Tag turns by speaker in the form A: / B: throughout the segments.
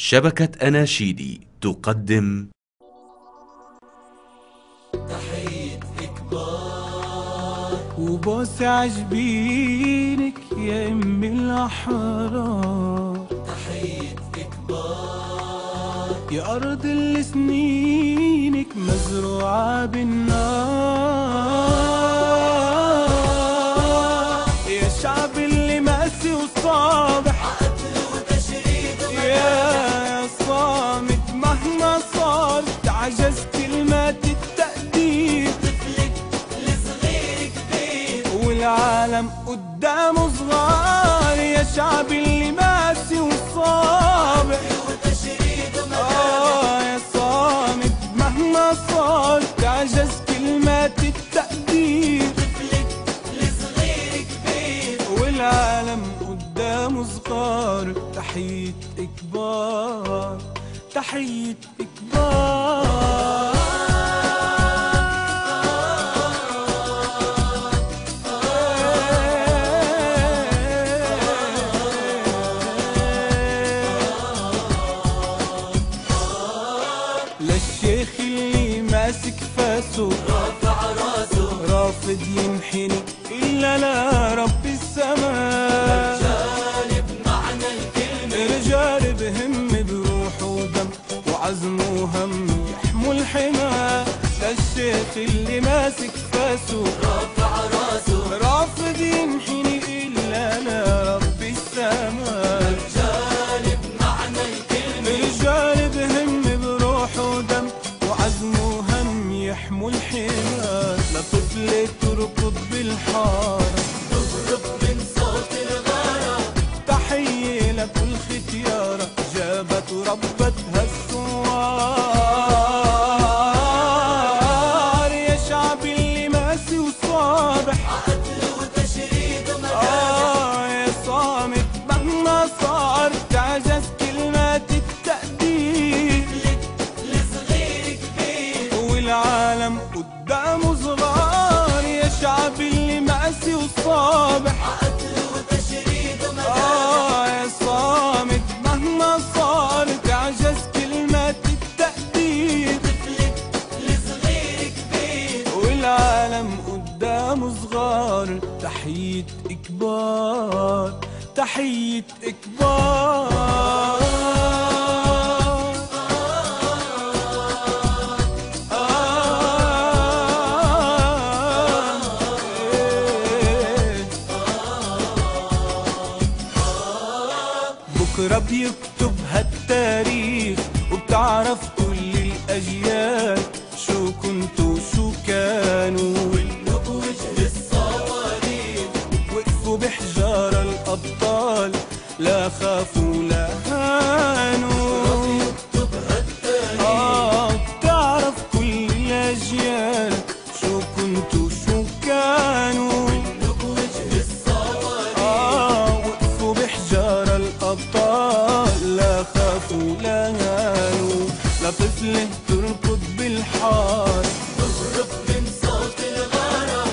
A: شبكة أناشيدي تقدم
B: تحية إكبار
C: وبوس عجبينك يا أم الأحرار.
B: تحية إكبار
C: يا أرض اللي سنينك مزروعة بالنار، يا شعب اللي ماسي وصابح
B: قتل وتشريد
C: يا صامت مهما صار، تعجز كلمات التقدير.
B: طفلك لصغير كبير
C: والعالم قدامه صغار، يا شعب اللي ماسي وصابح
B: وتشريد
C: يا صامت مهما صار، تعجز كلمات التقدير.
B: طفلك لصغير كبير
C: والعالم قدامه صغار. تحية إكبار، تحية إكبار. للشيخ اللي ماسك فاسه
B: رافع راسه
C: رافض ينحني إلا لرب السماء.
B: رجال بمعنى الكلمة
C: رجال بهم بروح ودم وعزم وهم يحموا الحمى. للشيخ اللي ماسك فاسه
B: رافع راسه
C: رافض ينحني إلا لرب السماء.
B: رجال بمعنى الكلمة
C: رجال بهم بروح ودم وعزم وهم يحموا الحمى. لطفلة تركض بالحارة
B: تهرب من صوت الغارة.
C: تحية لكل ختيارة جابت وربتها الثوار، يا شعب اللي ماسي وصابح
B: قتل وتشريد
C: يا صامت مهما صار، تعجز كلمات التقدير.
B: لصغير كبير
C: والعالم قدامه صغار، يا شعب اللي ماسي وصابح
B: قتل وتشريد
C: يا صامت مهما صار، تعجز كلمات التقدير.
B: طفلك لصغير كبير
C: والعالم قدامه صغار. تحية إكبار، تحية إكبار. بكرة بيكتبها التاريخ وبتعرف كل الأجيال شو كنتوا وشو كانوا.
B: والنبو وجه الصواريخ
C: وقفوا بحجار الأبطال لا خافوا لا هانوا.
B: يكتبها التاريخ
C: بتعرف كل الأجيال شو كنتوا وشو كانوا.
B: والنبو وجه الصواريخ
C: وقفوا بحجار الأبطال لا خافوا لا هانوا. لطفلة تركض بالحار
B: تهرب من صوت الغارة.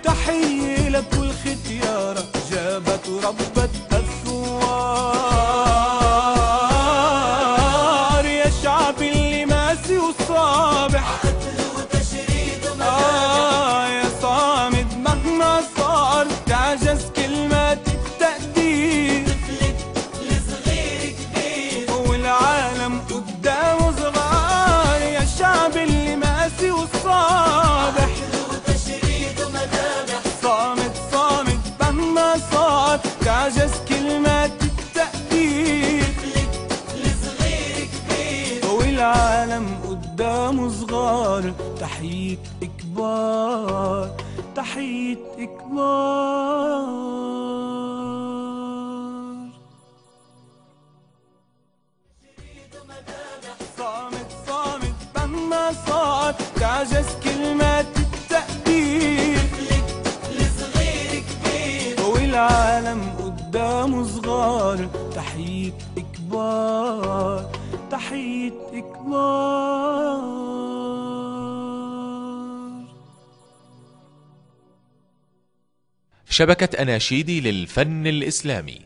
C: تحية لكل ختيارة جابت وربتها الثوار، يا شعب اللي ماسي وصابح
B: قتل وتشريد
C: يا صامد مهما صار، تعجز كلمات التقدير.
B: طفلك لصغير كبير
C: والعالم قدامه صغار، يا شعب اللي ماسي وصابح
B: قتل وتشريد ومذابح.
C: صامت صامت مهما صار، تعجز كلمات التقدير.
B: طفلك لصغير كبير
C: والعالم قدامه صغار. تحية إكبار، تحية إكبار. صامت صامت مهما صار، تعجز كلمات التقدير.
B: طفلك لصغير كبير
C: والعالم قدامه صغار. تحية إكبار، تحية إكبار.
A: شبكة أناشيدي للفن الإسلامي.